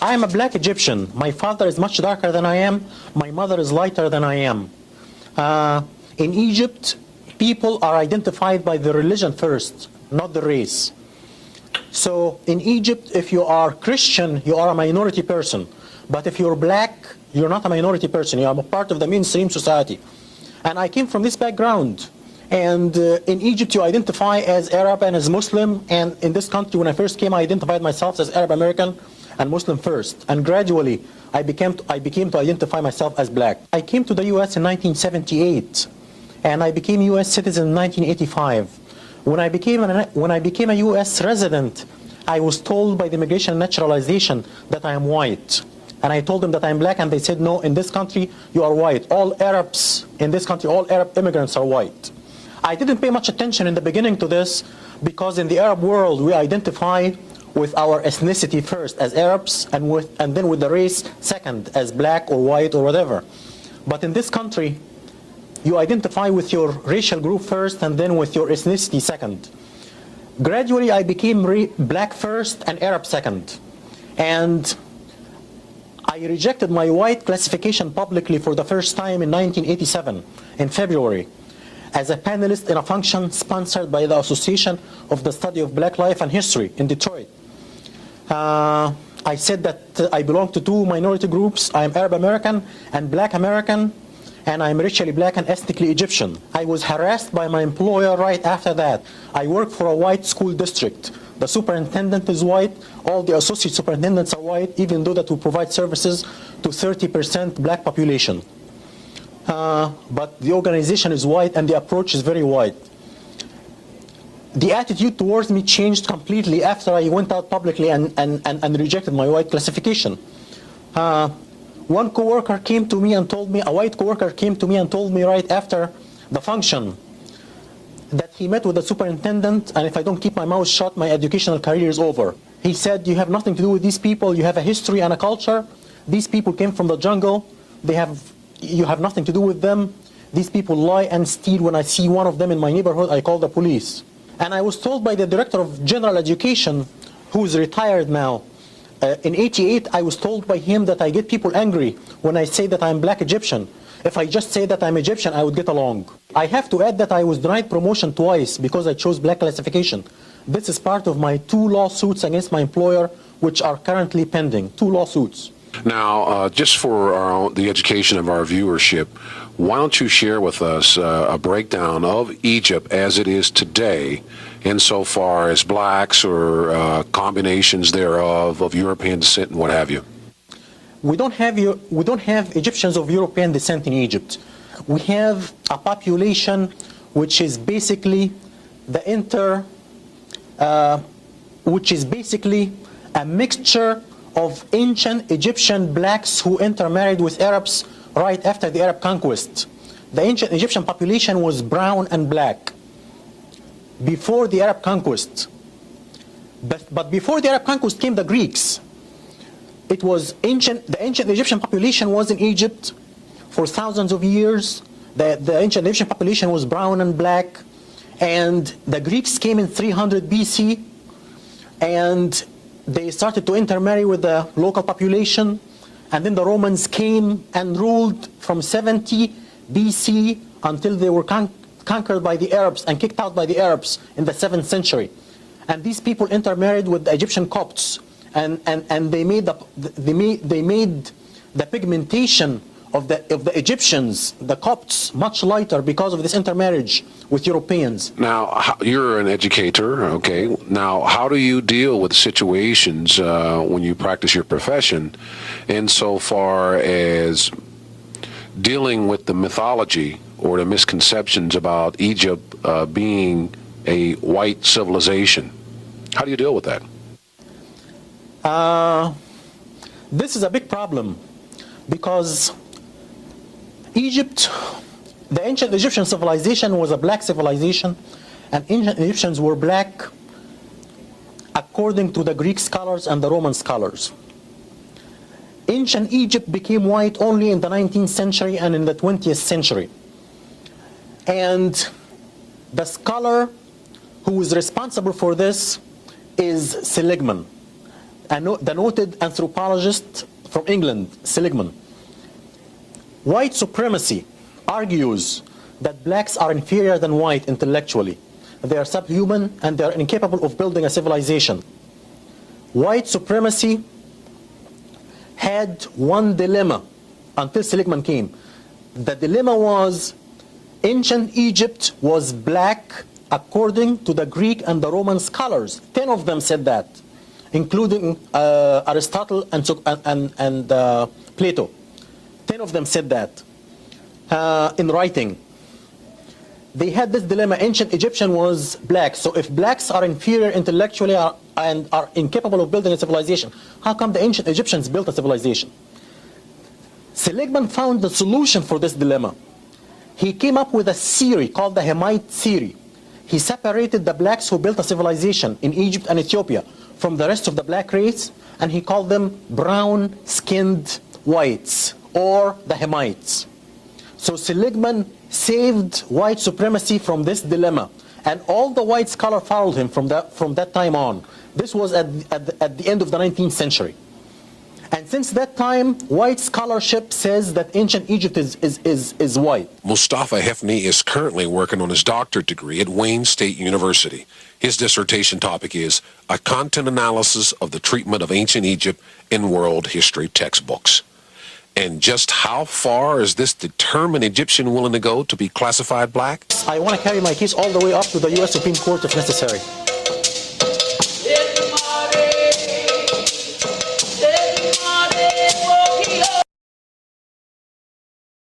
I'm a black Egyptian. My father is much darker than I am. My mother is lighter than I am. In Egypt, people are identified by the religion first, not the race. So in Egypt, if you are Christian, you are a minority person. But if you're black, you're not a minority person. You are a part of the mainstream society. And I came from this background. And in Egypt, you identify as Arab and as Muslim. And in this country, when I first came, I identified myself as Arab American and Muslim first. And gradually, I became to identify myself as black. I came to the U.S. in 1978, and I became a U.S. citizen in 1985. When I became a U.S. resident, I was told by the Immigration and Naturalization that I am white. And I told them that I'm black, and they said, no, in this country, you are white. All Arabs in this country, all Arab immigrants are white. I didn't pay much attention in the beginning to this, because in the Arab world, we identify with our ethnicity first as Arabs, and then with the race second as black or white or whatever. But in this country, you identify with your racial group first and then with your ethnicity second. Gradually, I became black first and Arab second. And I rejected my white classification publicly for the first time in 1987, in February, as a panelist in a function sponsored by the Association of the Study of Black Life and History in Detroit. I said that I belong to two minority groups. I am Arab American and Black American, and I'm racially black and ethnically Egyptian. I was harassed by my employer right after that. I work for a white school district. The superintendent is white. All the associate superintendents are white, even though that we provide services to 30% black population. But the organization is white and the approach is very white. The attitude towards me changed completely after I went out publicly and rejected my white classification. One coworker came to me and told me, a white coworker came to me and told me right after the function that he met with the superintendent, and if I don't keep my mouth shut, my educational career is over. He said, you have nothing to do with these people, you have a history and a culture. These people came from the jungle, you have nothing to do with them. These people lie and steal. When I see one of them in my neighborhood, I call the police. And I was told by the director of general education, who is retired now, in '88, I was told by him that I get people angry when I say that I'm black Egyptian. If I just say that I'm Egyptian, I would get along. I have to add that I was denied promotion twice because I chose black classification. This is part of my 2 lawsuits against my employer, which are currently pending. 2 lawsuits. Now, just for the education of our viewership, why don't you share with us a breakdown of Egypt as it is today, insofar as blacks or combinations thereof of European descent and what have you? We don't have Egyptians of European descent in Egypt. We have a population which is basically which is basically a mixture of ancient Egyptian blacks who intermarried with Arabs right after the Arab conquest. The ancient Egyptian population was brown and black before the Arab conquest. But before the Arab conquest came the Greeks. It was the ancient Egyptian population was in Egypt for thousands of years. The ancient Egyptian population was brown and black. And the Greeks came in 300 BC, and they started to intermarry with the local population. And then the Romans came and ruled from 70 BC until they were conquered by the Arabs and kicked out by the Arabs in the 7th century. And these people intermarried with the Egyptian Copts, and they made the pigmentation of the Egyptians, the Copts, much lighter because of this intermarriage with Europeans. Now, you're an educator, okay? Now, how do you deal with situations when you practice your profession insofar as dealing with the mythology or the misconceptions about Egypt being a white civilization? How do you deal with that? This is a big problem because Egypt, the ancient Egyptian civilization was a black civilization, and ancient Egyptians were black according to the Greek scholars and the Roman scholars. Ancient Egypt became white only in the 19th century and in the 20th century. And the scholar who is responsible for this is Seligman. the noted anthropologist from England, Seligman. White supremacy argues that blacks are inferior than white intellectually. They are subhuman and they are incapable of building a civilization. White supremacy had one dilemma until Seligman came. The dilemma was ancient Egypt was black according to the Greek and the Roman scholars. 10 of them said that, including Aristotle and Plato. 10 of them said that in writing. They had this dilemma. Ancient Egyptian was black. So if blacks are inferior intellectually and are incapable of building a civilization, how come the ancient Egyptians built a civilization? Seligman found the solution for this dilemma. He came up with a theory called the Hamite theory. He separated the blacks who built a civilization in Egypt and Ethiopia from the rest of the black race, and he called them brown-skinned whites, or the Hamites. So Seligman saved white supremacy from this dilemma, and all the white scholars followed him from that time on. This was at the end of the 19th century. And since that time, white scholarship says that ancient Egypt is white. Mustafa Hefni is currently working on his doctorate degree at Wayne State University. His dissertation topic is a content analysis of the treatment of ancient Egypt in world history textbooks. And just how far is this determined Egyptian willing to go to be classified black? I want to carry my case all the way up to the U.S. Supreme Court if necessary.